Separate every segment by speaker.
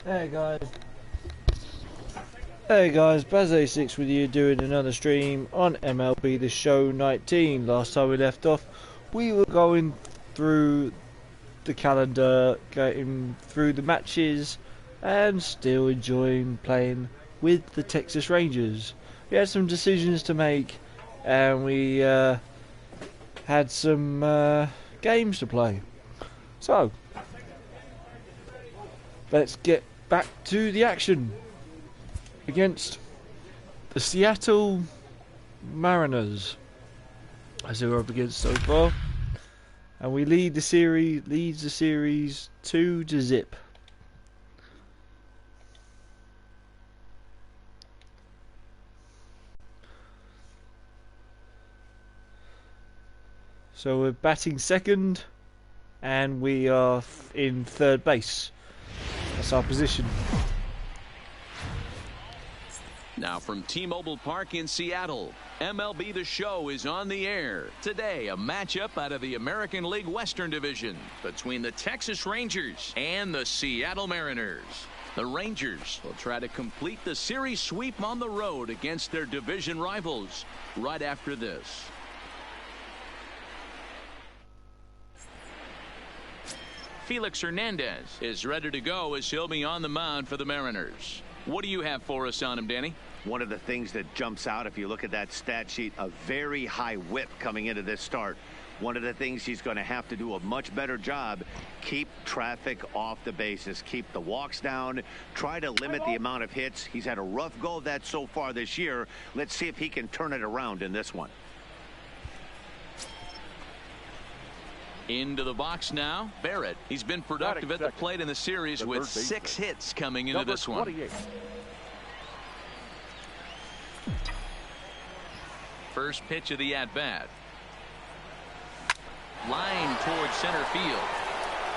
Speaker 1: Hey guys, Baz86 with you doing another stream on MLB The Show 19. Last time we left off, we were going through the calendar, getting through the matches, and still enjoying playing with the Texas Rangers. We had some decisions to make, and we had some games to play. So, let's get back to the action against the Seattle Mariners, as we're up against so far, and we leads the series 2-0. So we're batting second, and we are in third base. That's our position.
Speaker 2: Now from T-Mobile Park in Seattle, MLB The Show is on the air. Today, a matchup out of the American League Western Division between the Texas Rangers and the Seattle Mariners. The Rangers will try to complete the series sweep on the road against their division rivals right after this. Felix Hernandez is ready to go as he'll be on the mound for the Mariners. What do you have for us on him, Danny?
Speaker 3: One of the things that jumps out if you look at that stat sheet, a very high whip coming into this start. One of the things he's going to have to do a much better job, keep traffic off the bases, keep the walks down, try to limit the amount of hits. He's had a rough go of that so far this year. Let's see if he can turn it around in this one.
Speaker 2: Into the box now, Barrett. He's been productive at the plate in the series with 6 hits coming into this one.
Speaker 4: 28.
Speaker 2: First pitch of the at-bat. Line towards center field.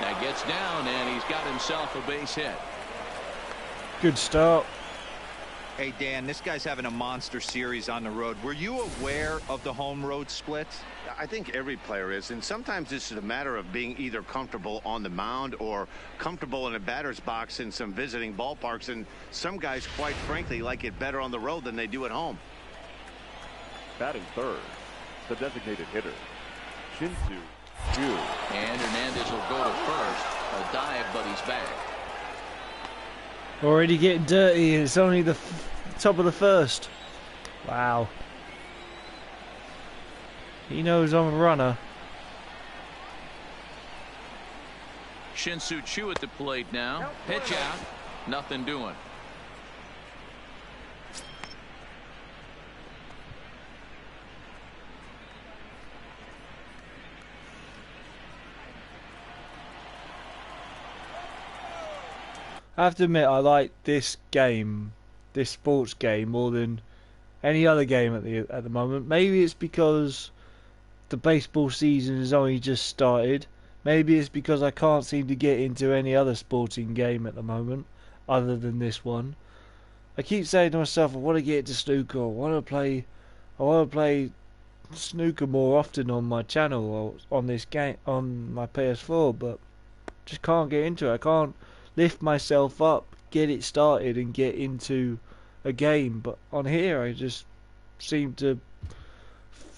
Speaker 2: That gets down, and he's got himself a base hit.
Speaker 1: Good start.
Speaker 5: Hey, Dan, this guy's having a monster series on the road. Were you aware of the home road splits?
Speaker 3: I think every player is, and sometimes this is a matter of being either comfortable on the mound or comfortable in a batter's box in some visiting ballparks, and some guys, quite frankly, like it better on the road than they do at home.
Speaker 4: Batting third, the designated hitter, Shin-Soo Choo.
Speaker 2: And Hernandez will go to first. A dive, but he's back.
Speaker 1: Already getting dirty. It's only the top of the first. Wow. He knows I'm a runner.
Speaker 2: Shin-Soo Choo at the plate now. Pitch out. Nothing doing.
Speaker 1: I have to admit, I like this game, this sports game, more than any other game at the moment. Maybe it's because the baseball season has only just started. Maybe it's because I can't seem to get into any other sporting game at the moment, other than this one. I keep saying to myself, I want to get into snooker. I want to play snooker more often on my channel or on this game on my PS4, but just can't get into it. I can't lift myself up, get it started, and get into a game. But on here, I just seem to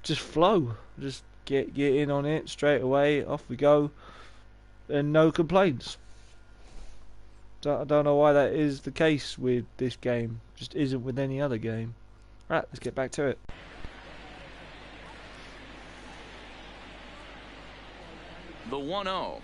Speaker 1: just flow, just get in on it straight away. Off we go, and no complaints. I don't know why that is the case with this game. Just isn't with any other game. Right, let's get back to it.
Speaker 2: The 1-0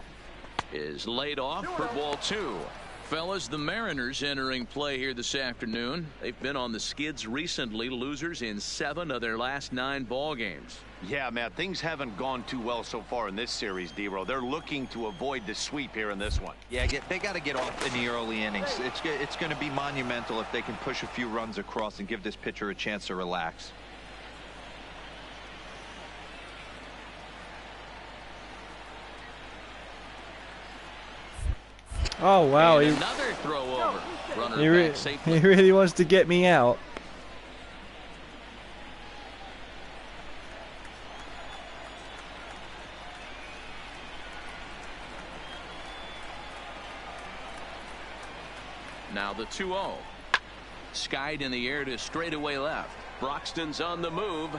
Speaker 2: is laid off for ball 2. Fellas, the Mariners entering play here this afternoon. They've been on the skids recently, losers in 7 of their last 9 ball games.
Speaker 3: Yeah, Matt, things haven't gone too well so far in this series, D-Row. They're looking to avoid the sweep here in this one.
Speaker 5: Yeah, they got to get off in the early innings. It's going to be monumental if they can push a few runs across and give this pitcher a chance to relax.
Speaker 1: Oh wow,
Speaker 2: And another throw over. Runner back safely.
Speaker 1: he really wants to get me out.
Speaker 2: Now the 2-0. Skied in the air to straightaway left. Broxton's on the move.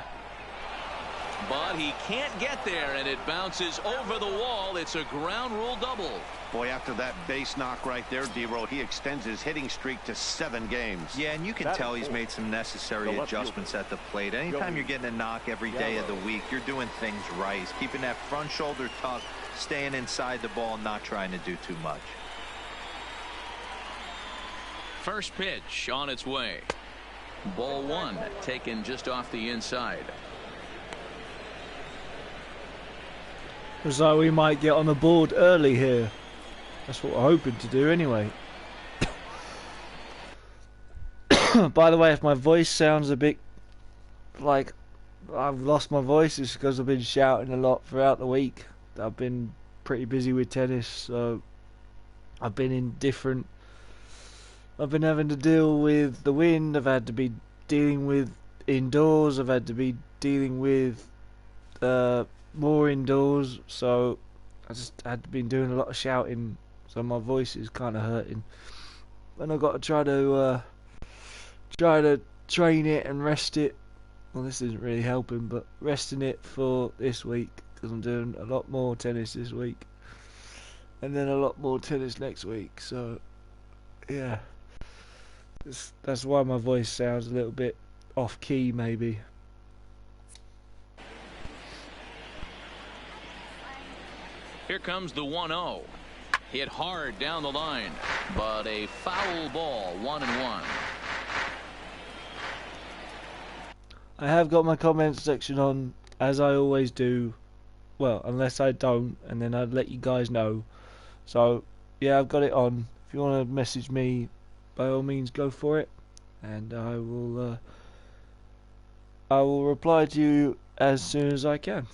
Speaker 2: But he can't get there, and it bounces over the wall. It's a ground rule double.
Speaker 3: Boy, after that base knock right there, D-Row, he extends his hitting streak to 7 games.
Speaker 5: Yeah, and you can tell he's made some necessary adjustments at the plate. Anytime you're getting a knock every day of the week, you're doing things right. He's keeping that front shoulder tucked, staying inside the ball, not trying to do too much.
Speaker 2: First pitch on its way. Ball 1 taken just off the inside.
Speaker 1: Looks like we might get on the board early here. That's what we're hoping to do anyway. By the way, if my voice sounds a bit like I've lost my voice, it's because I've been shouting a lot throughout the week. I've been pretty busy with tennis, so I've been having to deal with the wind. I've had to be dealing with indoors. I've had to be dealing with more indoors, so I just had been doing a lot of shouting, so my voice is kind of hurting, and I've got to try to train it and rest it. Well, this isn't really helping, but resting it for this week, because I'm doing a lot more tennis this week and then a lot more tennis next week, so yeah, that's why my voice sounds a little bit off key maybe.
Speaker 2: Here comes the 1-0. Hit hard down the line, but a foul ball, 1-1.
Speaker 1: I have got my comments section on, as I always do. Well, unless I don't, and then I'd let you guys know. So, yeah, I've got it on. If you want to message me, by all means, go for it. And I will reply to you as soon as I can.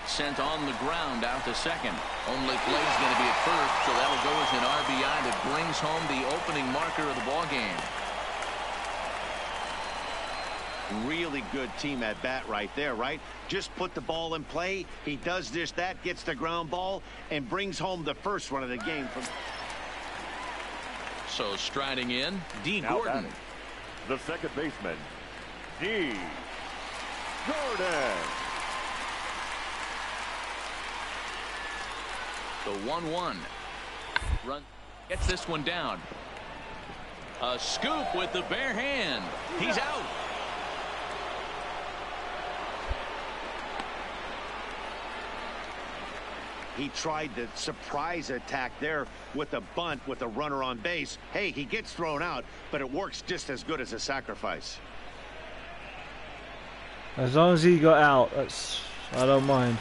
Speaker 2: Sent on the ground out to second. Only play's going to be at first, so that'll go as an RBI that brings home the opening marker of the ball game.
Speaker 3: Really good team at bat right there, right? Just put the ball in play. He does this, that, gets the ground ball, and brings home the first run of the game.
Speaker 2: So striding in, D.
Speaker 4: Now
Speaker 2: Gordon.
Speaker 4: batting, the second baseman, D. Gordon.
Speaker 2: The 1-1. Run. Gets this one down. A scoop with the bare hand. He's out.
Speaker 3: He tried the surprise attack there with a bunt with a runner on base. Hey, he gets thrown out, but it works just as good as a sacrifice.
Speaker 1: As long as he got out, I don't mind.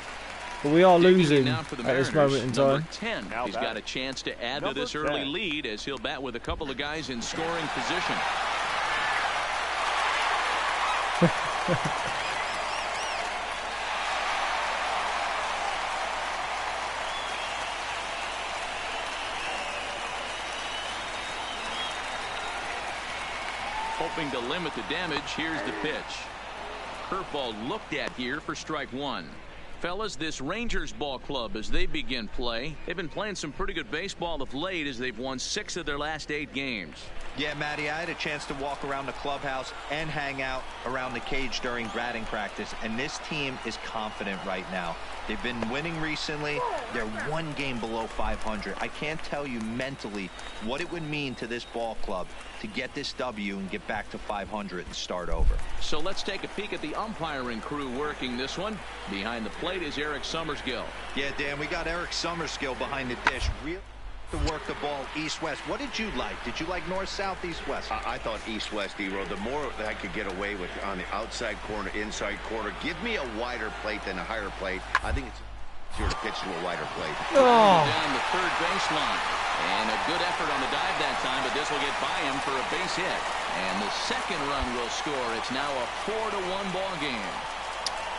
Speaker 1: But we are losing at this moment in time.
Speaker 2: Number 10. He's got a chance to add to this early lead as he'll bat with a couple of guys in scoring position. Hoping to limit the damage, here's the pitch. Curveball looked at here for strike 1. Fellas, this Rangers ball club, as they begin play, they've been playing some pretty good baseball of late as they've won 6 of their last 8 games.
Speaker 5: Yeah, Matty, I had a chance to walk around the clubhouse and hang out around the cage during batting practice, and this team is confident right now. They've been winning recently. They're 1 game below 500. I can't tell you mentally what it would mean to this ball club to get this W and get back to 500 and start over.
Speaker 2: So let's take a peek at the umpiring crew working this one. Behind the plate is Eric Summerskill.
Speaker 5: Yeah, Dan, we got Eric Summerskill behind the dish. Real to work the ball east-west. What did you like? Did you like north-south, east-west?
Speaker 3: I thought east-west, D-Row. The more that I could get away with on the outside corner, inside corner, give me a wider plate than a higher plate. I think it's easier to pitch to a wider plate.
Speaker 2: Oh. Down the third baseline. And a good effort on the dive that time, but this will get by him for a base hit. And the second run will score. It's now a 4-1 ball game.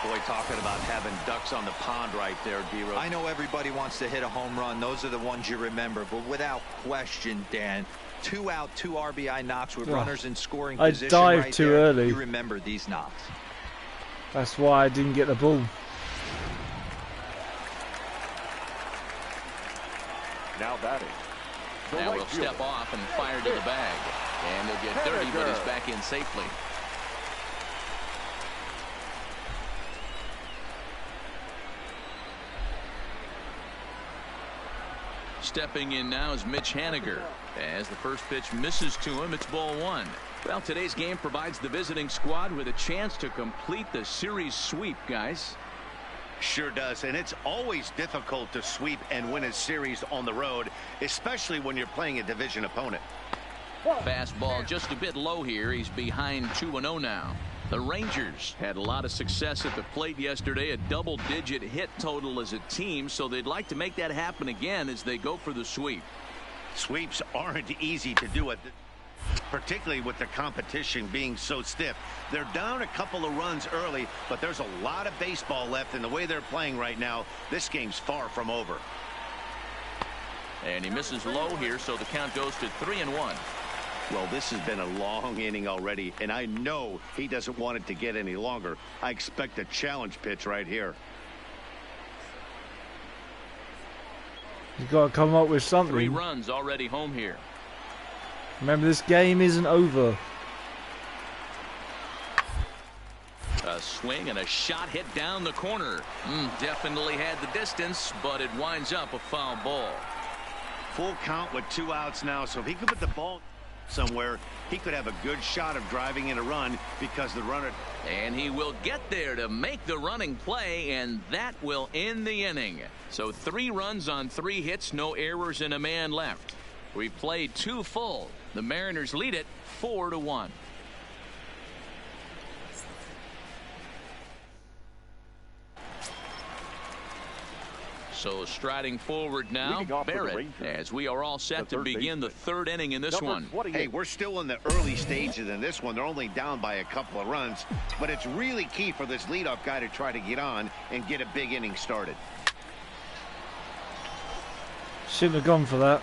Speaker 3: Boy, talking about having ducks on the pond right there, D-Row.
Speaker 5: I know everybody wants to hit a home run. Those are the ones you remember. But without question, Dan, 2 out, 2 RBI knocks with runners in scoring position
Speaker 1: dived
Speaker 5: right
Speaker 1: too
Speaker 5: there.
Speaker 1: early.
Speaker 5: You remember these knocks.
Speaker 1: That's why I didn't get the ball.
Speaker 4: Now batting. The
Speaker 2: Now
Speaker 4: right
Speaker 2: we'll step
Speaker 4: fielder.
Speaker 2: off and fire to the bag. And he'll get dirty, but he's back in safely. Stepping in now is Mitch Haniger. As the first pitch misses to him, it's ball one. Well, today's game provides the visiting squad with a chance to complete the series sweep, guys.
Speaker 3: Sure does, and it's always difficult to sweep and win a series on the road, especially when you're playing a division opponent.
Speaker 2: Fastball just a bit low here. He's behind 2-0 now. The Rangers had a lot of success at the plate yesterday, a double-digit hit total as a team, so they'd like to make that happen again as they go for the sweep.
Speaker 3: Sweeps aren't easy to do, particularly with the competition being so stiff. They're down a couple of runs early, but there's a lot of baseball left, and the way they're playing right now, this game's far from over.
Speaker 2: And he misses low here, so the count goes to 3-1.
Speaker 3: Well, this has been a long inning already, and I know he doesn't want it to get any longer. I expect a challenge pitch right here.
Speaker 1: He's got to come up with something.
Speaker 2: 3 runs already home here.
Speaker 1: Remember, this game isn't over.
Speaker 2: A swing and a shot hit down the corner. Definitely had the distance, but it winds up a foul ball.
Speaker 3: Full count with 2 outs now, so if he could put the ball somewhere, he could have a good shot of driving in a run because the runner.
Speaker 2: And he will get there to make the running play, and that will end the inning. So 3 runs on 3 hits, no errors, and a man left. We've played 2 full. The Mariners lead it 4-1. So striding forward now, Barrett, as we are all set to begin the 3rd inning in this one.
Speaker 3: Hey, we're still in the early stages in this one. They're only down by a couple of runs, but it's really key for this leadoff guy to try to get on and get a big inning started.
Speaker 1: Shouldn't have gone for that.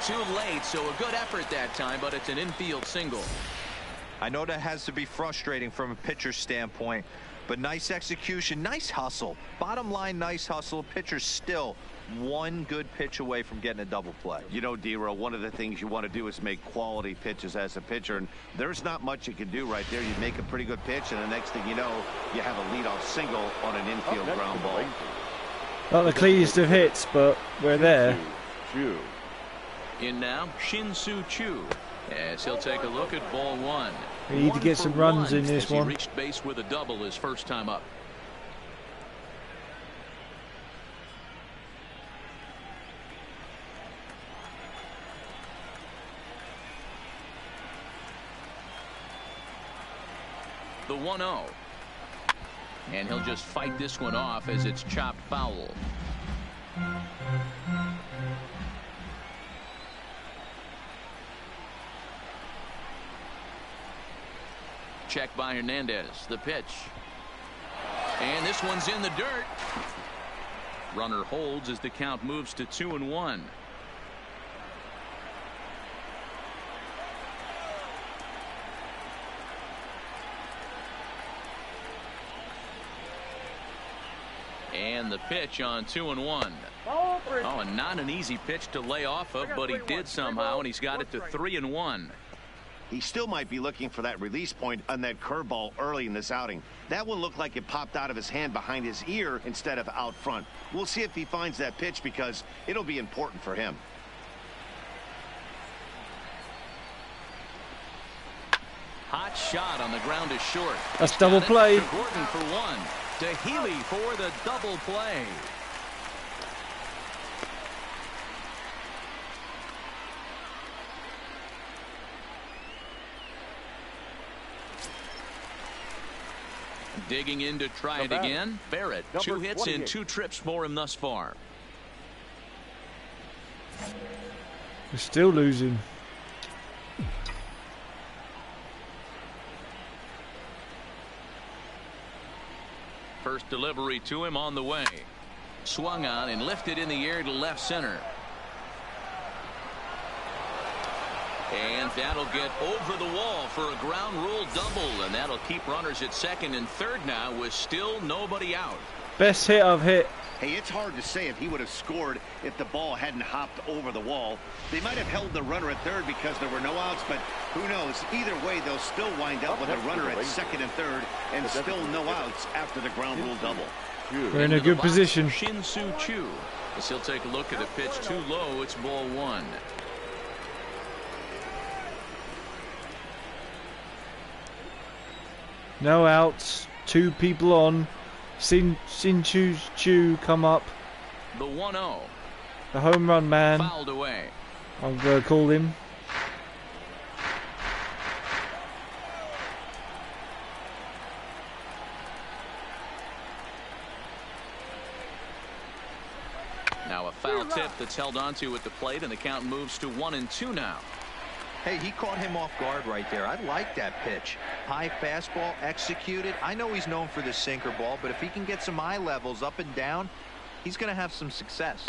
Speaker 2: Too late, so a good effort that time, but it's an infield single.
Speaker 5: I know that has to be frustrating from a pitcher's standpoint, but nice execution, nice hustle. Bottom line, nice hustle. Pitcher's still 1 good pitch away from getting a double play.
Speaker 3: You know, D-Row, one of the things you want to do is make quality pitches as a pitcher, and there's not much you can do right there. You make a pretty good pitch, and the next thing you know, you have a leadoff single on an infield ground ball.
Speaker 1: Not the cleanest of hits, but we're there.
Speaker 2: In now, Shin-Soo Choo, as he'll take a look at ball 1.
Speaker 1: We need to get some runs in this one.
Speaker 2: He reached base with a double his first time up. The 1-0. And he'll just fight this one off as it's chopped foul. Check by Hernandez. The pitch. And this one's in the dirt. Runner holds as the count moves to 2-1. And the pitch on 2-1. Oh, and not an easy pitch to lay off of, but he did somehow, and he's got it to 3-1.
Speaker 3: He still might be looking for that release point on that curveball early in this outing. That one looked like it popped out of his hand behind his ear instead of out front. We'll see if he finds that pitch because it'll be important for him.
Speaker 2: Hot shot on the ground is short.
Speaker 1: That's double play.
Speaker 2: To Gordon for 1. To Healy for the double play. Digging in to try it again. Barrett, 2 hits in 2 trips for him thus far.
Speaker 1: We're still losing.
Speaker 2: First delivery to him on the way. Swung on and lifted in the air to left center. And that'll get over the wall for a ground rule double, and that'll keep runners at second and third now with still nobody out.
Speaker 1: Best hit I've hit.
Speaker 3: Hey, it's hard to say if he would have scored if the ball hadn't hopped over the wall. They might have held the runner at third because there were no outs, but who knows? Either way, they'll still wind up with a runner at second and third and still no outs after the ground rule double.
Speaker 1: We're in a good position.
Speaker 2: Shin-Soo Choo. As he'll take a look at a pitch too low. It's ball one.
Speaker 1: No outs. 2 people on. Shin-Soo Choo come up.
Speaker 2: The 1-0.
Speaker 1: The home run man.
Speaker 2: Fouled away.
Speaker 1: I'm going to call him.
Speaker 2: Now a foul tip that's held onto at the plate, and the count moves to 1-2 now.
Speaker 5: Hey, he caught him off guard right there. I like that pitch. High fastball executed. I know he's known for the sinker ball, but if he can get some eye levels up and down, he's going to have some success.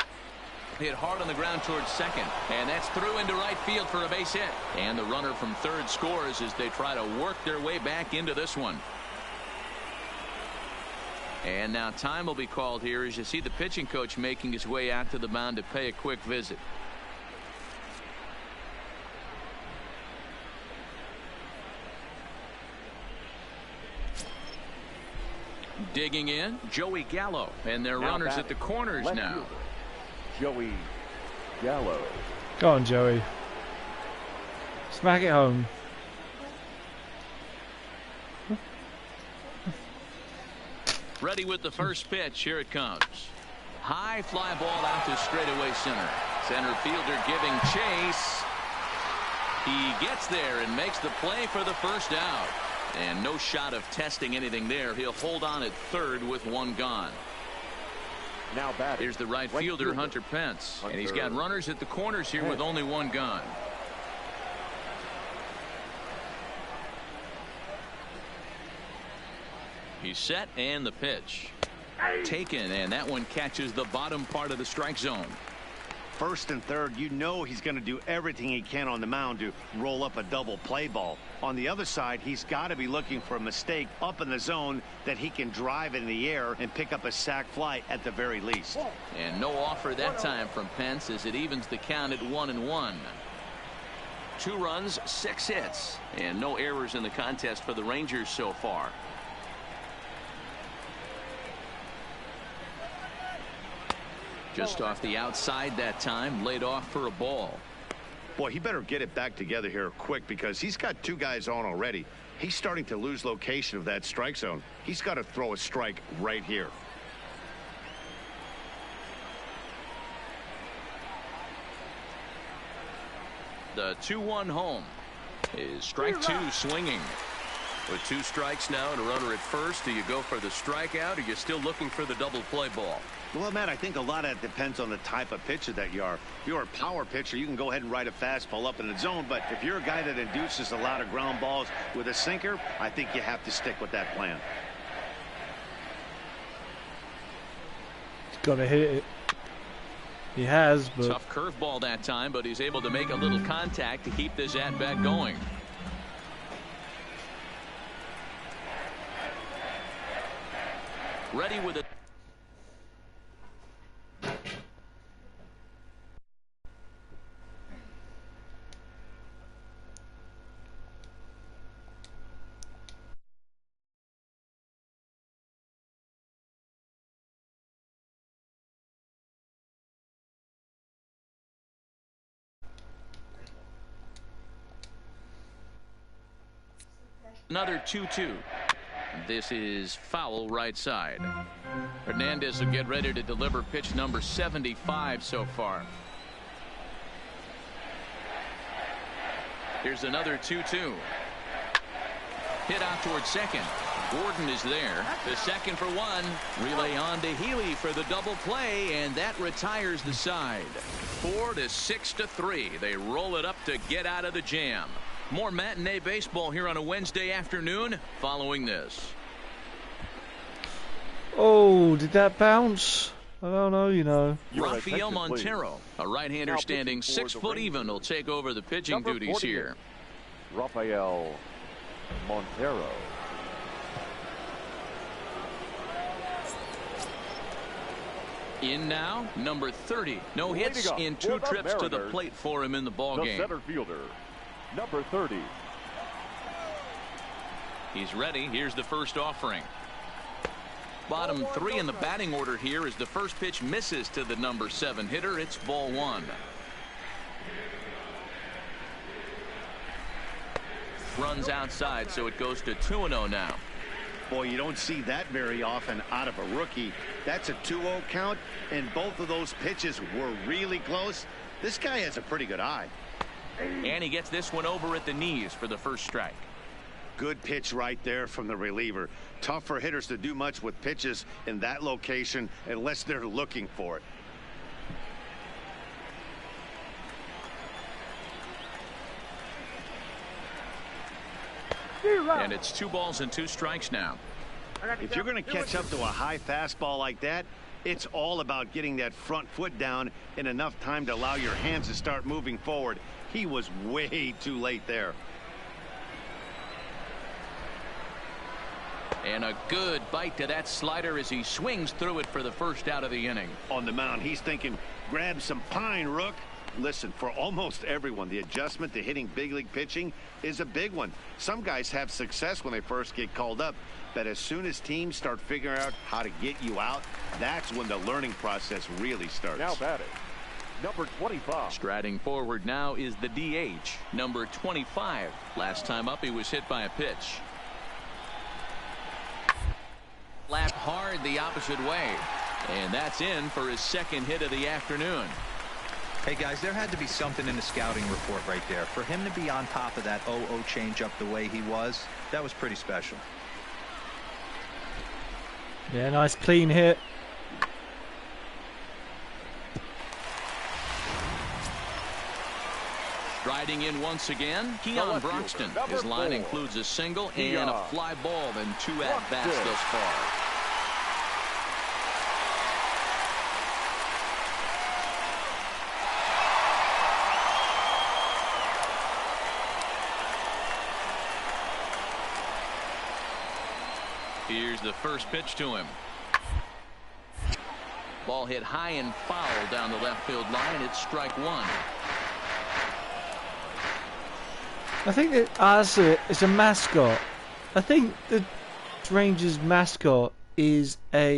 Speaker 2: Hit hard on the ground towards second, and that's through into right field for a base hit. And the runner from third scores as they try to work their way back into this one. And now time will be called here as you see the pitching coach making his way out to the mound to pay a quick visit. Digging in, Joey Gallo, and their runners at the corners now.
Speaker 4: Joey Gallo.
Speaker 1: Go on, Joey. Smack it home.
Speaker 2: Ready with the first pitch. Here it comes. High fly ball out to straightaway center. Center fielder giving chase. He gets there and makes the play for the first out. And no shot of testing anything there. He'll hold on at third with one gone.
Speaker 4: Now batting.
Speaker 2: Here's the right fielder, Hunter Pence. And he's got runners at the corners here with only one gone. He's set, and the pitch. Taken, and that one catches the bottom part of the strike zone.
Speaker 3: First and third, you know he's going to do everything he can on the mound to roll up a double play ball. On the other side, he's got to be looking for a mistake up in the zone that he can drive in the air and pick up a sac fly at the very least.
Speaker 2: And no offer that time from Pence as it evens the count at 1-1. 2 runs, 6 hits, and no errors in the contest for the Rangers so far. Just off the outside that time, laid off for a ball.
Speaker 3: Boy, he better get it back together here quick because he's got 2 guys on already. He's starting to lose location of that strike zone. He's got to throw a strike right here.
Speaker 2: The 2-1 home is strike 2 swinging. With 2 strikes now and a runner at first, do you go for the strikeout or are you still looking for the double play ball?
Speaker 3: Well, Matt, I think a lot of that depends on the type of pitcher that you are. If you're a power pitcher, you can go ahead and ride a fastball up in the zone. But if you're a guy that induces a lot of ground balls with a sinker, I think you have to stick with that plan.
Speaker 1: He's got to hit it. He has, but...
Speaker 2: Tough curveball that time, but he's able to make a little contact to keep this at-bat going. Ready with it. Another 2-2. This is foul right side. Hernandez will get ready to deliver pitch number 75 so far. Here's another 2-2. Hit out towards second. Gordon is there. The second for one. Relay on to Healy for the double play, and that retires the side. 4-6-3. They roll it up to get out of the jam. More matinee baseball here on a Wednesday afternoon following this.
Speaker 1: Oh, did that bounce? I don't know, you know.
Speaker 2: Rafael Montero, a right-hander standing 6 foot even, will take over the pitching duties here.
Speaker 4: Rafael Montero.
Speaker 2: In now, number 30. No hits in 2 trips to the plate for him in the ballgame.
Speaker 4: Center fielder, number 30.
Speaker 2: He's ready. Here's the first offering. Bottom 3 in the batting order here as the first pitch misses to the number 7 hitter. It's ball 1. Runs outside, so it goes to 2-0 now.
Speaker 3: Boy, you don't see that very often out of a rookie. That's a 2-0 count, and both of those pitches were really close. This guy has a pretty good eye.
Speaker 2: And he gets this one over at the knees for the first strike.
Speaker 3: Good pitch right there from the reliever. Tough for hitters to do much with pitches in that location unless they're looking for it.
Speaker 2: And it's 2 balls and 2 strikes now.
Speaker 3: If you're going to catch up to a high fastball like that, it's all about getting that front foot down in enough time to allow your hands to start moving forward. He was way too late there.
Speaker 2: And a good bite to that slider as he swings through it for the first out of the inning.
Speaker 3: On the mound, he's thinking, grab some pine, Rook. Listen, for almost everyone, the adjustment to hitting big league pitching is a big one. Some guys have success when they first get called up, but as soon as teams start figuring out how to get you out, that's when the learning process really starts.
Speaker 4: Now batting, number 25.
Speaker 2: Striding forward now is the DH, number 25. Last time up, he was hit by a pitch. Slapped hard the opposite way, and that's in for his second hit of the afternoon.
Speaker 5: Hey guys, there had to be something in the scouting report right there. For him to be on top of that 0-0 changeup the way he was, that was pretty special.
Speaker 1: Yeah, nice clean hit.
Speaker 2: Striding in once again, Euan Broxton. His line includes a single and a fly ball and 2 at-bats thus far. Here's the first pitch to him. Ball hit high and foul down the left field line. It's strike 1.
Speaker 1: I think that it's a mascot. I think the Rangers mascot is a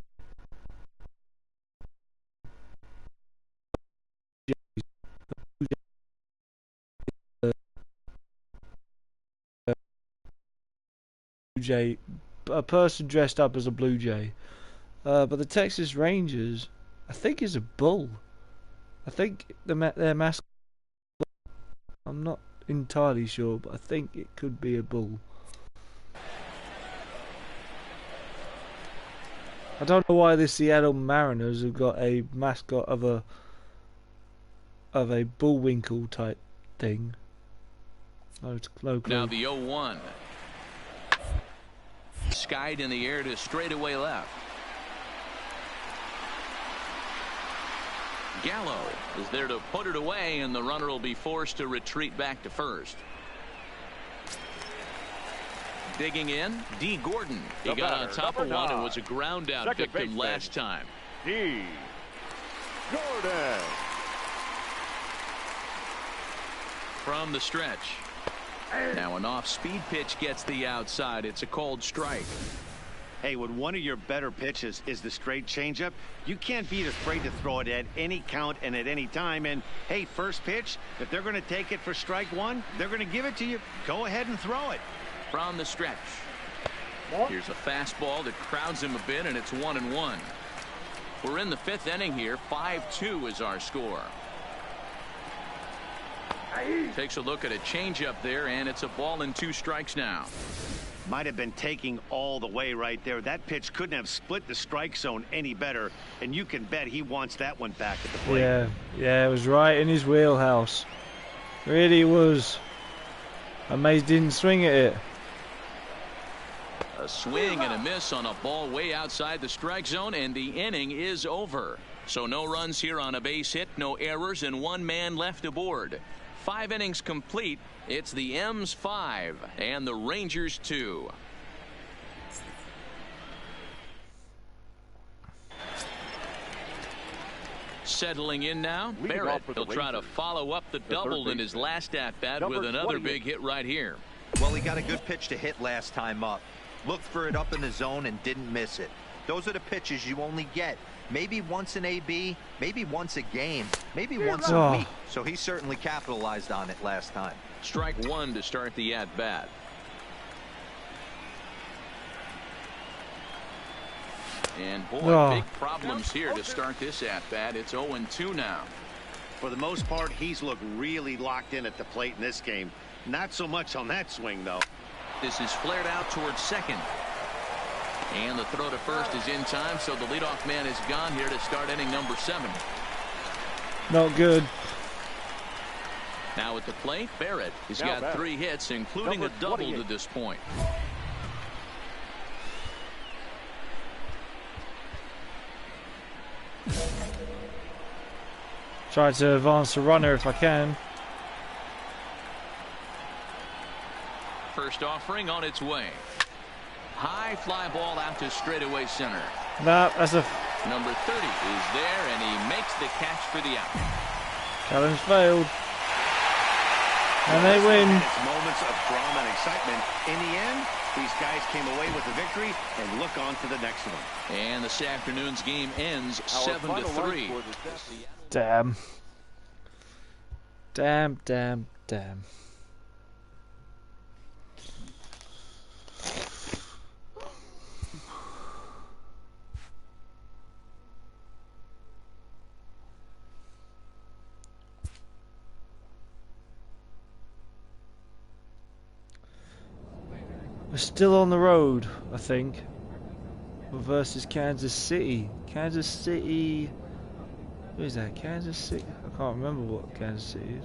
Speaker 1: a person dressed up as a Blue Jay. But the Texas Rangers, I think, is a bull. I think their mascot. I'm not entirely sure, but I think it could be a bull. I don't know why the Seattle Mariners have got a mascot of a bullwinkle type thing. No clue.
Speaker 2: Now the 0-1. Skied in the air to straightaway left. Gallo is there to put it away, and the runner will be forced to retreat back to first. Digging in, D. Gordon. He got on top of one and was a ground out victim last time.
Speaker 4: D. Gordon.
Speaker 2: From the stretch. Now an off-speed pitch gets the outside. It's a called strike.
Speaker 3: Hey, when one of your better pitches is the straight changeup, you can't be afraid to throw it at any count and at any time. And hey, first pitch, if they're going to take it for strike 1, they're going to give it to you. Go ahead and throw it.
Speaker 2: From the stretch. Here's a fastball that crowds him a bit, and it's 1-1. We're in the 5th inning here. 5-2 is our score. Takes a look at a changeup there, and it's a ball and 2 strikes now.
Speaker 3: Might have been taking all the way right there. That pitch couldn't have split the strike zone any better, and you can bet he wants that one back at the plate.
Speaker 1: Yeah, it was right in his wheelhouse. Really was. Amazed didn't swing at it.
Speaker 2: A swing and a miss on a ball way outside the strike zone, and the inning is over. So no runs here on a base hit, no errors, and 1 man left aboard. 5 innings complete. It's the M's 5 and the Rangers 2. Settling in now, Barrett. He'll try to follow up the double in his last at-bat with another big hit right here.
Speaker 5: Well, he got a good pitch to hit last time up. Looked for it up in the zone and didn't miss it. Those are the pitches you only get maybe once in AB, maybe once a game, maybe once a week. So he certainly capitalized on it last time.
Speaker 2: Strike 1 to start the at-bat. And boy, big problems here to start this at-bat. It's 0-2 now.
Speaker 3: For the most part, he's looked really locked in at the plate in this game. Not so much on that swing, though.
Speaker 2: This is flared out towards second. And the throw to first is in time, so the leadoff man is gone here to start inning number 7.
Speaker 1: Not good.
Speaker 2: Now at the plate, Barrett. He's got 3 hits, including a double to this point.
Speaker 1: Try to advance the runner if I can.
Speaker 2: First offering on its way. High fly ball out to straightaway center.
Speaker 1: Nah, that's a...
Speaker 2: Number 30 is there, and he makes the catch for the out.
Speaker 1: Challenge failed. And they win.
Speaker 3: It's moments of drama and excitement. In the end, these guys came away with the victory and look on to the next one.
Speaker 2: And this afternoon's game ends 7-3.
Speaker 1: Damn. Damn, damn, damn. We're still on the road, I think. Versus Kansas City. Kansas City. Who is that? Kansas City? I can't remember what Kansas City is.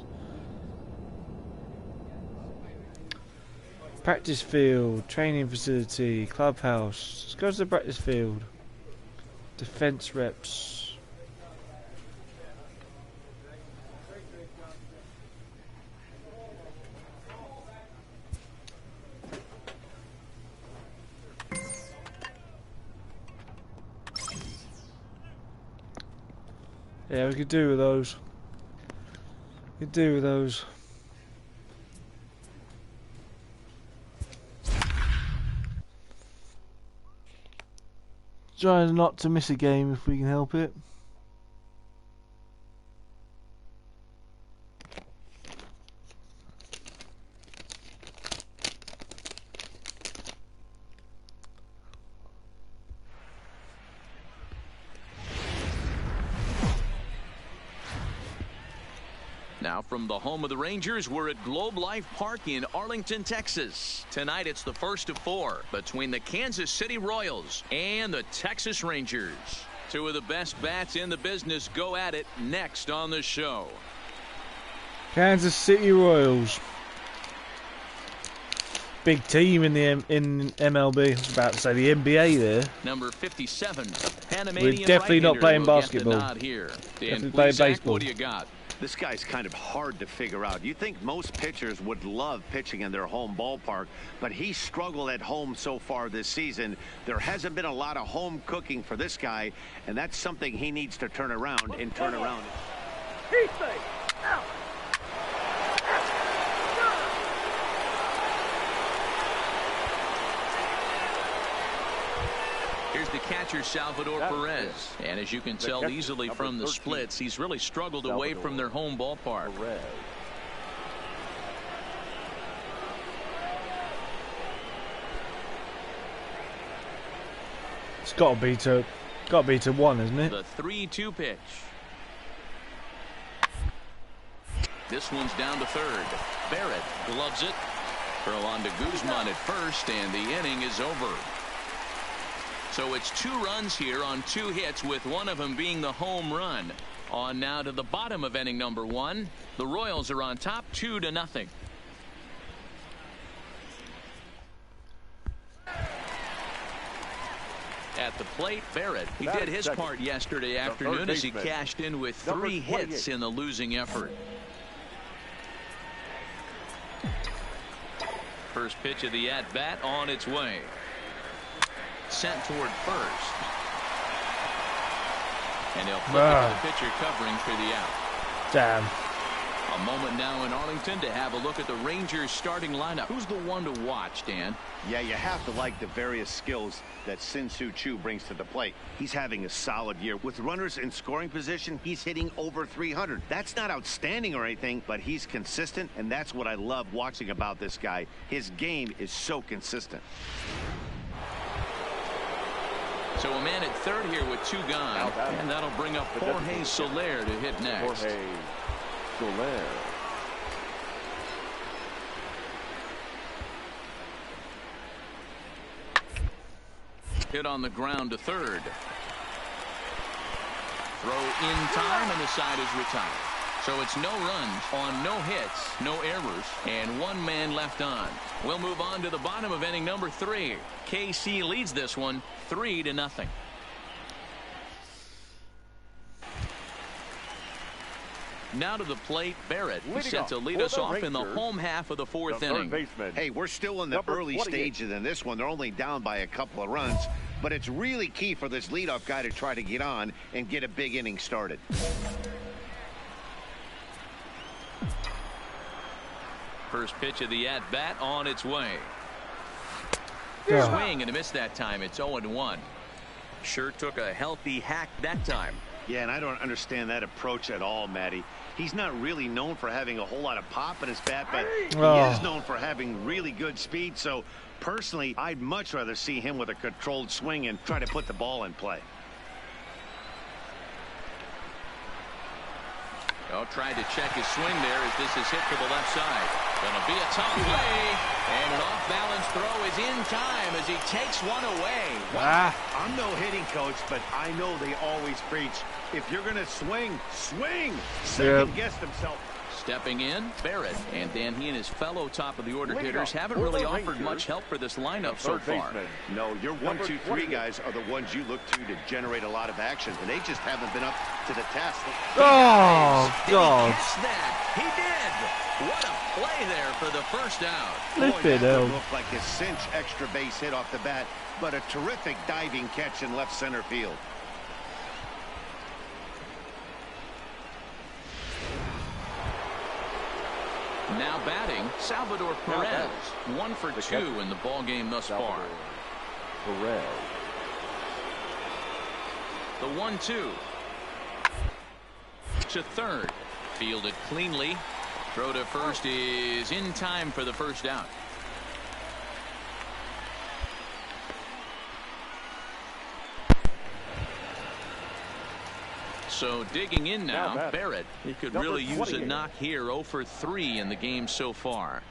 Speaker 1: Practice field, training facility, clubhouse. Let's go to the practice field. Defense reps. Yeah, we could do with those. We could do with those. Trying not to miss a game if we can help it.
Speaker 2: Now from the home of the Rangers, we're at Globe Life Park in Arlington, Texas. Tonight it's the first of 4 between the Kansas City Royals and the Texas Rangers. 2 of the best bats in the business go at it next on the show.
Speaker 1: Kansas City Royals. Big team in the MLB. I was about to say the NBA there.
Speaker 2: Number 57, Panamanian.
Speaker 1: We're definitely not playing basketball.
Speaker 2: Definitely
Speaker 1: playing baseball.
Speaker 2: What do you got?
Speaker 3: This guy's kind of hard to figure out. You think most pitchers would love pitching in their home ballpark, but he struggled at home so far this season. There hasn't been a lot of home cooking for this guy, and that's something he needs to turn around and turn around.
Speaker 2: Here's the catcher, Salvador Perez. And as you can tell easily from the splits, he's really struggled away from their home ballpark.
Speaker 1: It's got to be to 1, isn't it?
Speaker 2: The 3-2 pitch. This one's down to third. Barrett gloves it. Throw on to Guzman at first, and the inning is over. So it's 2 runs here on 2 hits, with one of them being the home run. On now to the bottom of inning number 1. The Royals are on top 2-0. At At the plate, Barrett. He did his part yesterday afternoon as he cashed in with 3 hits in the losing effort. First pitch of the at-bat on its way. Sent toward first. And he'll flip it to the pitcher covering for the out.
Speaker 1: Damn.
Speaker 2: A moment now in Arlington to have a look at the Rangers starting lineup. Who's the one to watch, Dan?
Speaker 3: Yeah, you have to like the various skills that Sin-Soo Choo brings to the plate. He's having a solid year. With runners in scoring position, he's hitting over 300. That's not outstanding or anything, but he's consistent, and that's what I love watching about this guy. His game is so consistent.
Speaker 2: So a man at third here with 2 gone, and that'll bring up Jorge Soler to hit next.
Speaker 4: Jorge Soler.
Speaker 2: Hit on the ground to third. Throw in time, and the side is retired. So it's no runs on no hits, no errors, and 1 man left on. We'll move on to the bottom of inning number 3. KC leads this one 3-0. Now to the plate, Barrett, who's set to lead us off in the home half of the 4th inning.
Speaker 3: Hey, we're still in the early stages in this one. They're only down by a couple of runs, but it's really key for this leadoff guy to try to get on and get a big inning started.
Speaker 2: First pitch of the at-bat on its way. Swing and a miss that time. It's 0-1. Sure took a healthy hack that time.
Speaker 3: Yeah, and I don't understand that approach at all, Matty. He's not really known for having a whole lot of pop in his bat, but he is known for having really good speed. So, personally, I'd much rather see him with a controlled swing and try to put the ball in play.
Speaker 2: Oh, tried to check his swing there as this is hit to the left side. Gonna be a tough play, and an off-balance throw is in time as he takes one away.
Speaker 3: Wow. I'm no hitting coach, but I know they always preach, if you're gonna swing, swing. Second guessed himself.
Speaker 2: Stepping in, Barrett, and Dan, he and his fellow top-of-the-order hitters haven't really offered much help for this lineup so far.
Speaker 3: No, your 1, 2, 3 guys are the ones you look to generate a lot of action, and they just haven't been up to the task.
Speaker 1: Oh, God.
Speaker 2: Did he catch that? He did. What a play there for the first out.
Speaker 3: Boy, that looked like a cinch extra base hit off the bat, but a terrific diving catch in left center field.
Speaker 2: Now batting, Salvador Perez. 1 for 2 in the ball game thus far.
Speaker 4: Perez.
Speaker 2: The 1-2. To third. Fielded cleanly. Throw to first is in time for the first out. So digging in now, Barrett. He could really use a knock here. 0 for 3 in the game so far.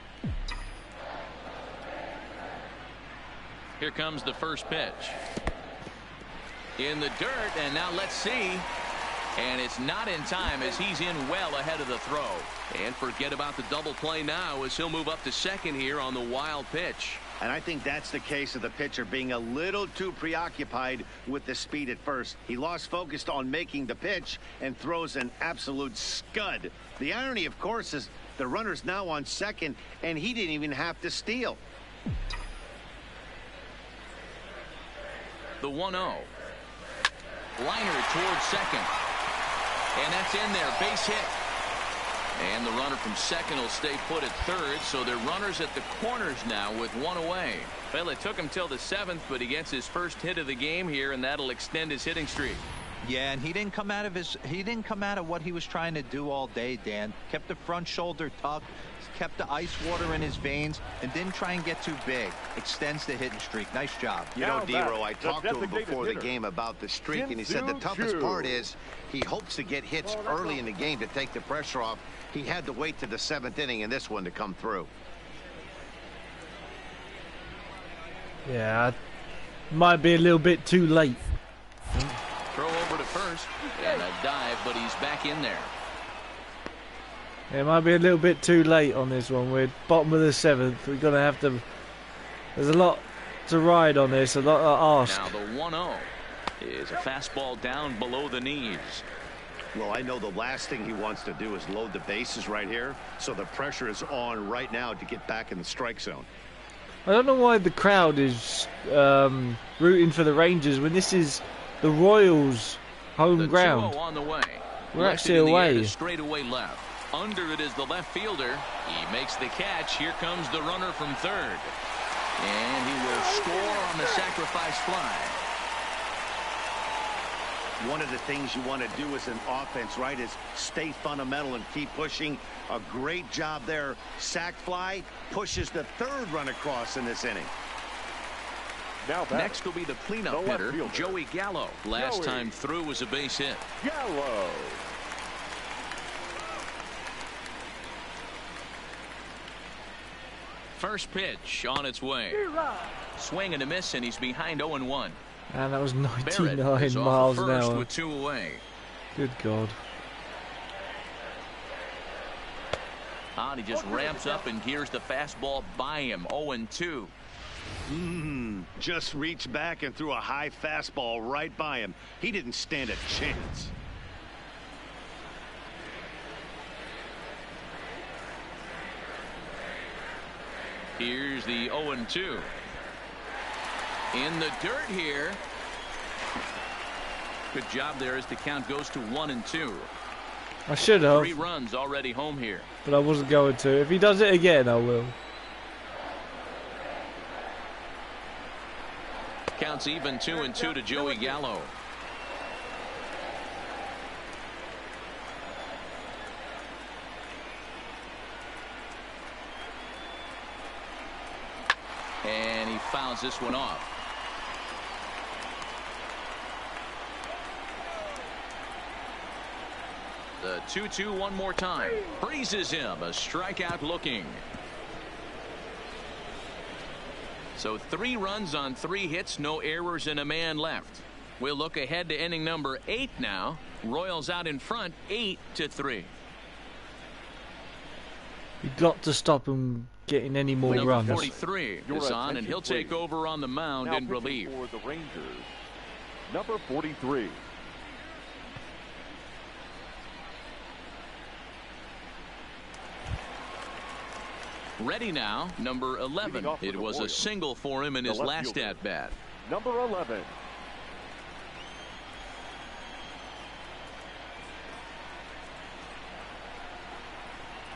Speaker 2: Here comes the first pitch. In the dirt, and now let's see. And it's not in time as he's in well ahead of the throw. And forget about the double play now as he'll move up to second here on the wild pitch.
Speaker 3: And I think that's the case of the pitcher being a little too preoccupied with the speed at first. He lost focus on making the pitch and throws an absolute scud. The irony, of course, is the runner's now on second, and he didn't even have to steal.
Speaker 2: The 1-0. Liner towards second. And that's in there. Base hit. And the runner from second will stay put at third, so they're runners at the corners now with 1 away. Well, it took him till the 7th, but he gets his first hit of the game here, and that'll extend his hitting streak.
Speaker 5: Yeah, and he didn't come out of what he was trying to do all day, Dan. Kept the front shoulder tucked, kept the ice water in his veins, and didn't try and get too big. Extends the hitting streak. Nice job.
Speaker 3: You know, Dero, I talked to him before the game about the streak, and he said the toughest part is he hopes to get hits early in the game to take the pressure off. He had to wait to the 7th inning in this one to come through.
Speaker 1: Yeah, might be a little bit too late.
Speaker 2: Throw over to first and a dive, but he's back in there.
Speaker 1: It might be a little bit too late on this one. We're bottom of the 7th. We're gonna have to. There's a lot to ride on this, a lot to ask.
Speaker 2: Now the 1-0 is a fastball down below the knees.
Speaker 3: Well, I know the last thing he wants to do is load the bases right here, so the pressure is on right now to get back in the strike zone.
Speaker 1: I don't know why the crowd is rooting for the Rangers when this is the Royals' home ground.
Speaker 2: 2-0 on the way.
Speaker 1: We're actually away.
Speaker 2: Straight away left. Under it is the left fielder. He makes the catch. Here comes the runner from third. And he will score on the sacrifice fly.
Speaker 3: One of the things you want to do as an offense, right, is stay fundamental and keep pushing. A great job there. Sac fly pushes the third run across in this inning.
Speaker 4: Now
Speaker 2: next will be the cleanup hitter, Joey Gallo. Last time through was a base hit.
Speaker 4: Gallo.
Speaker 2: First pitch on its way. Swing and a miss, and he's behind 0-1.
Speaker 1: And that was
Speaker 2: Barrett
Speaker 1: 99
Speaker 2: is
Speaker 1: miles
Speaker 2: off
Speaker 1: an
Speaker 2: first
Speaker 1: hour.
Speaker 2: with 2 away.
Speaker 1: Good God.
Speaker 2: And he just ramps up and gears the fastball by him. 0-2.
Speaker 3: Just reached back and threw a high fastball right by him. He didn't stand a chance.
Speaker 2: Here's the 0-2. In the dirt here. Good job there as the count goes to 1-2.
Speaker 1: I should have.
Speaker 2: 3 runs already home here.
Speaker 1: But I wasn't going to. If he does it again, I will.
Speaker 2: Counts even 2-2 to Joey Gallo. And he fouls this one off. The 2-2 one more time. Freezes him. A strikeout looking. So 3 runs on 3 hits, no errors, and a man left. We'll look ahead to inning number 8 now. Royals out in front 8-3.
Speaker 1: You got to stop him getting any more
Speaker 2: Number
Speaker 1: runs.
Speaker 2: 43 is on, and he'll take over on the mound in relief.
Speaker 4: For the Rangers, number 43.
Speaker 2: Ready now, number 11. It was a single for him in his last at-bat.
Speaker 4: Number 11.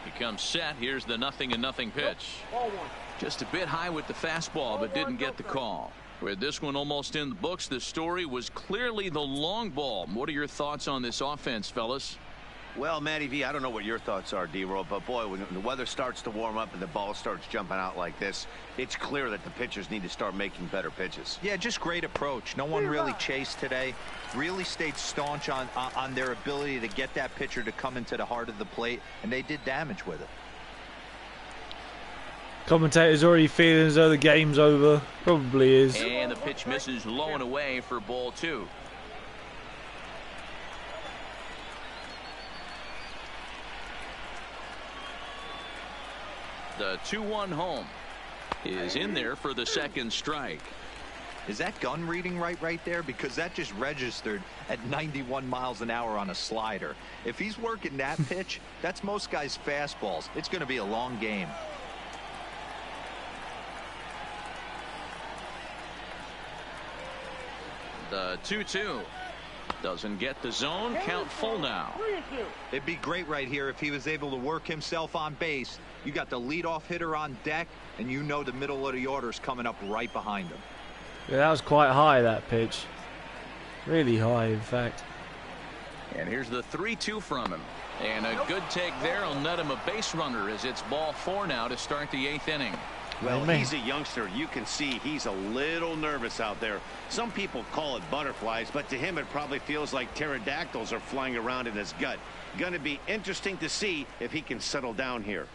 Speaker 2: He comes set. Here's the 0-0 pitch. Just a bit high with the fastball, but didn't get the call. With this one almost in the books, the story was clearly the long ball. What are your thoughts on this offense, fellas?
Speaker 3: Well, Matty V, I don't know what your thoughts are, D-Roll, but boy, when the weather starts to warm up and the ball starts jumping out like this, it's clear that the pitchers need to start making better pitches.
Speaker 5: Yeah, just great approach. No one really chased today. Really stayed staunch on their ability to get that pitcher to come into the heart of the plate, and they did damage with it.
Speaker 1: Commentator's already feeling as though the game's over. Probably is.
Speaker 2: And the pitch misses low and away for ball 2. The 2-1 home is in there for the second strike.
Speaker 5: Is that gun reading right there? Because that just registered at 91 miles an hour on a slider. If he's working that pitch, that's most guys' fastballs. It's going to be a long game.
Speaker 2: The 2-2 doesn't get the zone. Count full now.
Speaker 5: It'd be great right here if he was able to work himself on base. You got the leadoff hitter on deck, and you know the middle of the order's coming up right behind him.
Speaker 1: Yeah, that was quite high, that pitch. Really high, in fact.
Speaker 2: And here's the 3-2 from him. And a good take there will net him a base runner as it's ball 4 now to start the 8th inning.
Speaker 3: Well, he's a youngster. You can see he's a little nervous out there. Some people call it butterflies, but to him it probably feels like pterodactyls are flying around in his gut. Going to be interesting to see if he can settle down here.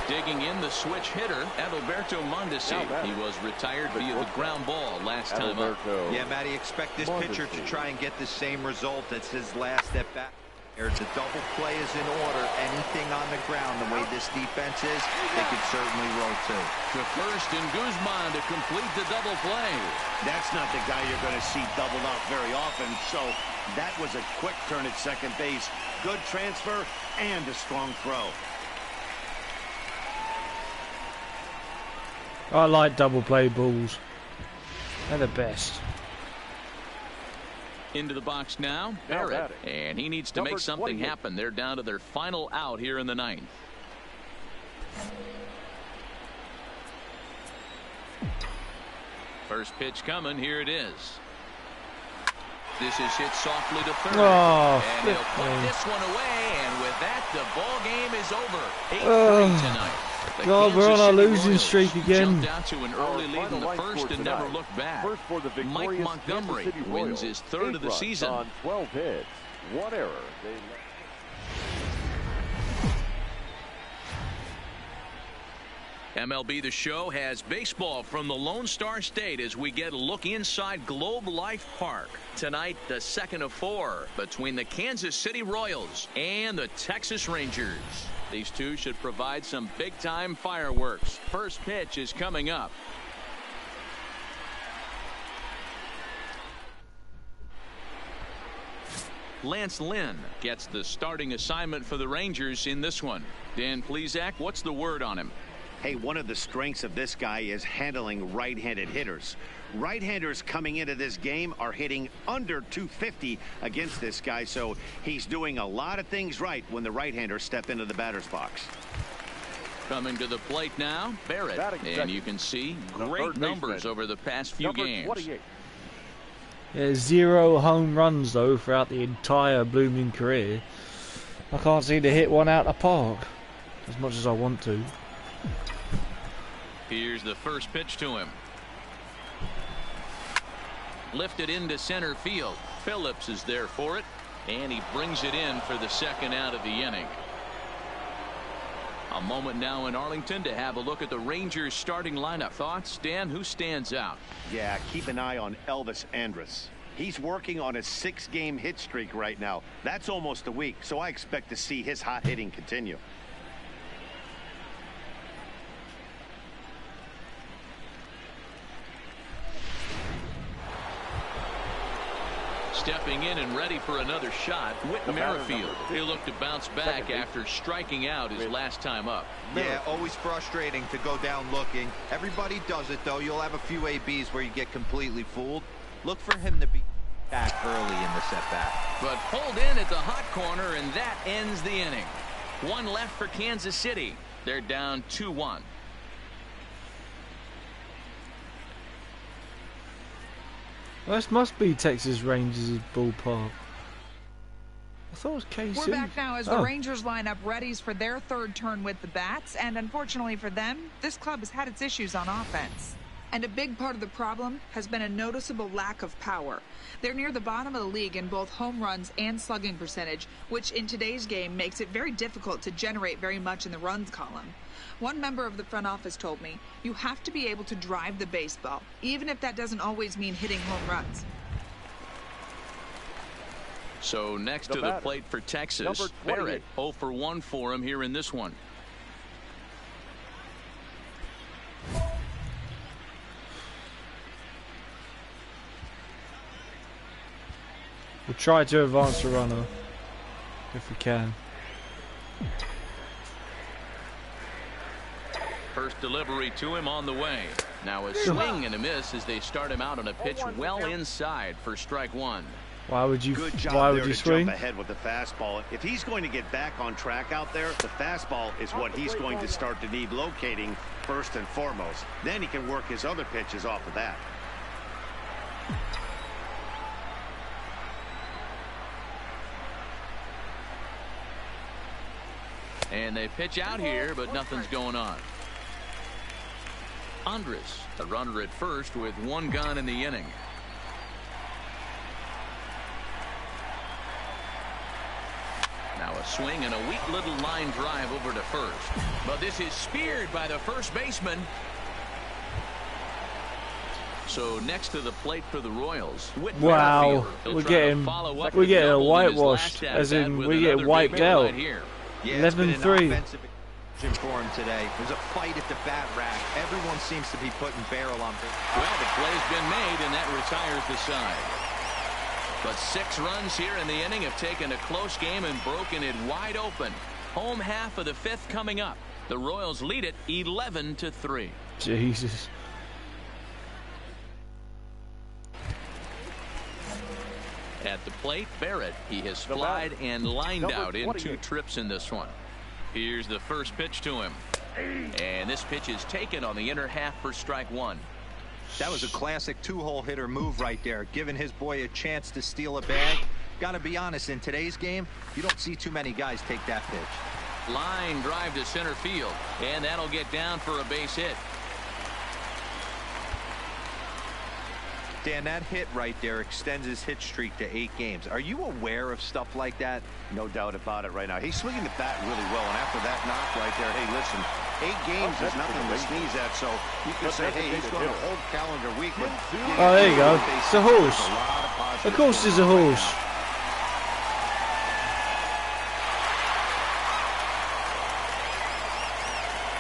Speaker 2: Digging in the switch hitter, Adalberto Mondesi. He was retired via the ground ball last time up.
Speaker 5: Yeah, Matty, expect this pitcher to try and get the same result as his last at bat. The double play is in order. Anything on the ground, the way this defense is, they could certainly roll too.
Speaker 2: To first and Guzman to complete the double play.
Speaker 3: That's not the guy you're going to see doubled up very often, so that was a quick turn at second base. Good transfer and a strong throw.
Speaker 1: I like double play balls. They're the best.
Speaker 2: Into the box now, Barrett, and he needs to make something happen. They're down to their final out here in the ninth. First pitch coming. Here it is. This is hit softly to third, and he'll put this one away, and with that, the ball game is over. 8-3 tonight.
Speaker 1: God, we're on our losing streak again.
Speaker 2: Jumped out to an early lead in the first and never looked back. Mike Montgomery wins his third of the season.
Speaker 4: On 12 hits, 1 error.
Speaker 2: MLB The Show has baseball from the Lone Star State as we get a look inside Globe Life Park. Tonight, the second of 4 between the Kansas City Royals and the Texas Rangers. These two should provide some big-time fireworks. First pitch is coming up. Lance Lynn gets the starting assignment for the Rangers in this one. Dan Plesac, what's the word on him?
Speaker 3: Hey, one of the strengths of this guy is handling right-handed hitters. Right-handers coming into this game are hitting under 250 against this guy, so he's doing a lot of things right when the right-handers step into the batter's box.
Speaker 2: Coming to the plate now, Barrett, and you can see great numbers over the past few games.
Speaker 1: Yeah, 0 home runs though throughout the entire blooming career. I can't seem to hit one out of the park as much as I want to.
Speaker 2: Here's the first pitch to him. Lifted into center field. Phillips is there for it, and he brings it in for the second out of the inning. A moment now in Arlington to have a look at the Rangers starting lineup. Thoughts, Dan? Who stands out?
Speaker 3: Yeah, keep an eye on Elvis Andrus. He's working on a 6-game hit streak right now. That's almost a week, so I expect to see his hot hitting continue.
Speaker 2: Stepping in and ready for another shot, Whit Merrifield. He'll look to bounce back after striking out his last time up.
Speaker 5: Yeah, always frustrating to go down looking. Everybody does it, though. You'll have a few ABs where you get completely fooled. Look for him to be back early in the setback.
Speaker 2: But pulled in at the hot corner, and that ends the inning. One left for Kansas City. They're down 2-1.
Speaker 1: Well, this must be Texas Rangers' ballpark. I thought it was KC.
Speaker 6: We're back now as the Rangers line up readies for their third turn with the bats, and unfortunately for them, this club has had its issues on offense. And a big part of the problem has been a noticeable lack of power. They're near the bottom of the league in both home runs and slugging percentage, which in today's game makes it very difficult to generate very much in the runs column. One member of the front office told me, you have to be able to drive the baseball, even if that doesn't always mean hitting home runs.
Speaker 2: So next to the plate for Texas, Barrett 0 for 1 for him here in this one.
Speaker 1: We'll try to advance the runner if we can.
Speaker 2: First delivery to him on the way. Now a swing and a miss as they start him out on a pitch well inside for strike one.
Speaker 1: Why would you?
Speaker 3: Good job
Speaker 1: why would
Speaker 3: there
Speaker 1: you
Speaker 3: to
Speaker 1: swing?
Speaker 3: jump ahead with the fastball. If he's going to get back on track out there, the fastball is what he's going to start to need locating first and foremost. Then he can work his other pitches off of that.
Speaker 2: And they pitch out here, but nothing's going on. Andrus, the runner at first with one gun in the inning. Now a swing and a weak little line drive over to first. But this is speared by the first baseman. So next to the plate for the Royals.
Speaker 1: Wow, we're getting whitewashed, as in we're getting wiped out.
Speaker 5: Yeah,
Speaker 1: 11-3.
Speaker 5: For him today. There's a fight at the bat rack. Everyone seems to be putting barrel on.
Speaker 2: Well, the play's been made, and that retires the side. But 6 runs here in the inning have taken a close game and broken it wide open. Home half of the 5th coming up. The Royals lead it 11-3.
Speaker 1: Jesus.
Speaker 2: At the plate, Barrett. He has flied and lined out in 2 trips in this one. Here's the first pitch to him. And this pitch is taken on the inner half for strike 1.
Speaker 5: That was a classic 2-hole hitter move right there, giving his boy a chance to steal a bag. Gotta be honest, in today's game, you don't see too many guys take that pitch.
Speaker 2: Line drive to center field, and that'll get down for a base hit.
Speaker 5: Dan, that hit right there extends his hit streak to 8 games. Are you aware of stuff like that?
Speaker 3: No doubt about it right now. He's swinging the bat really well, and after that knock right there, hey, listen, 8 games is nothing to sneeze at, so you can say, hey, he's going a whole calendar week. But
Speaker 1: Oh, there you go. It's a horse. Of course it's a horse.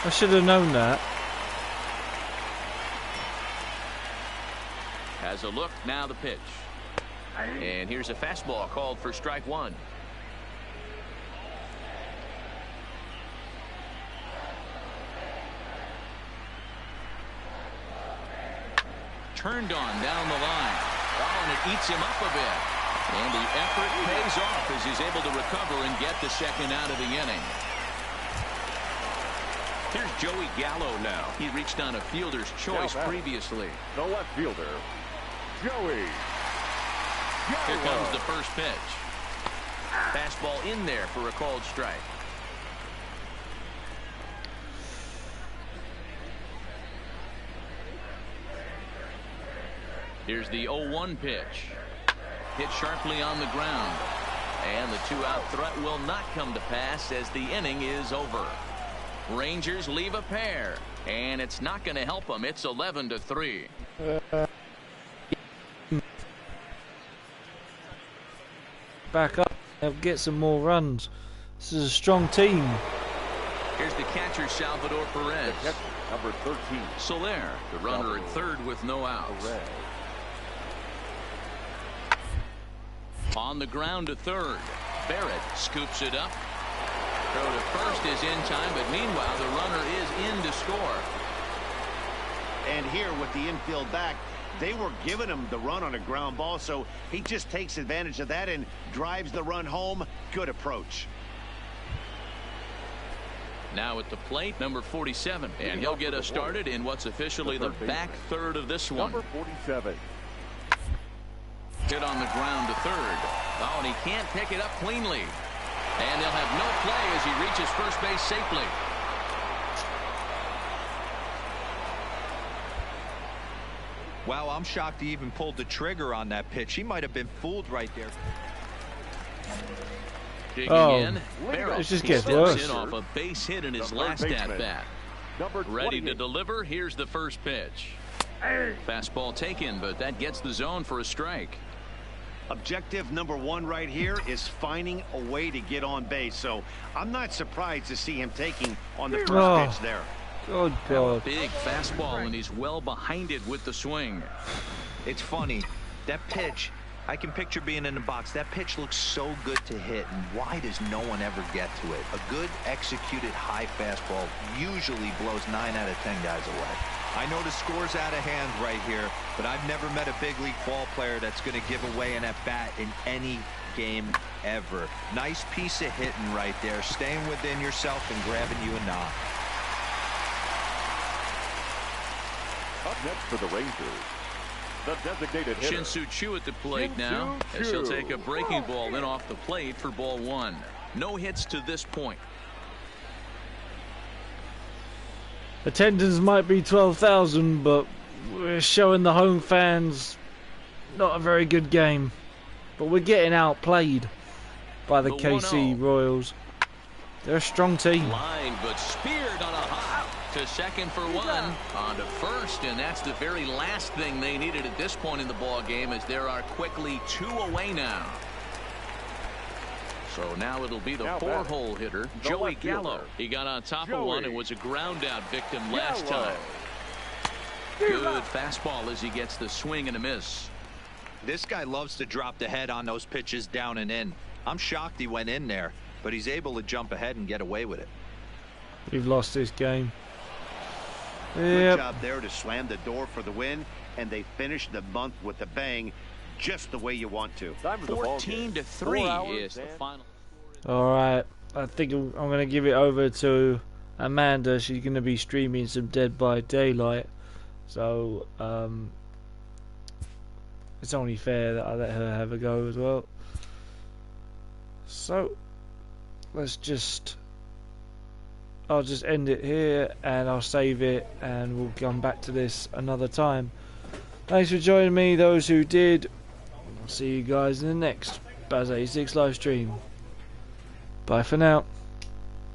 Speaker 1: I should have known that.
Speaker 2: Has a look, now the pitch. And here's a fastball called for strike 1. Turned on down the line. Oh, and it eats him up a bit. And the effort pays off as he's able to recover and get the second out of the inning. Here's Joey Gallo now. He reached on a fielder's choice previously.
Speaker 4: The left fielder, Joey Gallo.
Speaker 2: Here comes the first pitch. Fastball in there for a called strike. Here's the 0-1 pitch. Hit sharply on the ground. And the 2-out threat will not come to pass as the inning is over. Rangers leave a pair, and it's not going to help them. It's 11-3.
Speaker 1: Back up. They'll get some more runs. This is a strong team.
Speaker 2: Here's the catcher, Salvador Perez.
Speaker 4: Number 13.
Speaker 2: Soler, the runner at third with no outs. On the ground to third. Barrett scoops it up. Throw to first is in time, but meanwhile the runner is in to score.
Speaker 3: And here with the infield back, they were giving him the run on a ground ball, so he just takes advantage of that and drives the run home. Good approach.
Speaker 2: Now at the plate, number 47, and he'll get us started in what's officially the back third of this one.
Speaker 4: Number 47.
Speaker 2: Hit on the ground to third. Oh, and he can't pick it up cleanly. And they'll have no play as he reaches first base safely.
Speaker 5: Wow, I'm shocked he even pulled the trigger on that pitch. He might have been fooled right there.
Speaker 2: Digging in,
Speaker 1: it just gets worse.
Speaker 2: In off a base hit in his last at-bat. Ready to deliver. Here's the first pitch. Fastball taken, but that gets the zone for a strike.
Speaker 3: Objective number 1 right here is finding a way to get on base. So I'm not surprised to see him taking on the first pitch there.
Speaker 1: Good God.
Speaker 2: Big fastball, and he's well behind it with the swing.
Speaker 5: It's funny. That pitch, I can picture being in the box. That pitch looks so good to hit, and why does no one ever get to it? A good executed high fastball usually blows 9 out of 10 guys away. I know the score's out of hand right here, but I've never met a big league ball player that's going to give away an at-bat in any game ever. Nice piece of hitting right there, staying within yourself and grabbing you a knock.
Speaker 4: Up next for the Rangers, the designated hitter,
Speaker 2: Shin-Soo Choo at the plate now, as he'll take a breaking ball in off the plate for ball 1. No hits to this point.
Speaker 1: Attendance might be 12,000, but we're showing the home fans not a very good game. But we're getting outplayed by the KC Royals. They're a strong team.
Speaker 2: Line, but speared on a hop. To second for one, on to first, and that's the very last thing they needed at this point in the ball game, as there are quickly 2 away now. So now it'll be the 4-hole hitter, Joey Gallo. He got on top of one and was a ground out victim last time. Good fastball as he gets the swing and a miss.
Speaker 5: This guy loves to drop the head on those pitches down and in. I'm shocked he went in there, but he's able to jump ahead and get away with it.
Speaker 1: We've lost this game.
Speaker 3: Good job there to slam the door for the win, and they finished the month with a bang, just the way you want to.
Speaker 2: 14-3 is the final.
Speaker 1: All right, I think I'm going to give it over to Amanda. She's going to be streaming some Dead by Daylight, so it's only fair that I let her have a go as well. So I'll just end it here, and I'll save it, and we'll come back to this another time. Thanks for joining me, those who did. I'll see you guys in the next Baz86 live stream. Bye for now.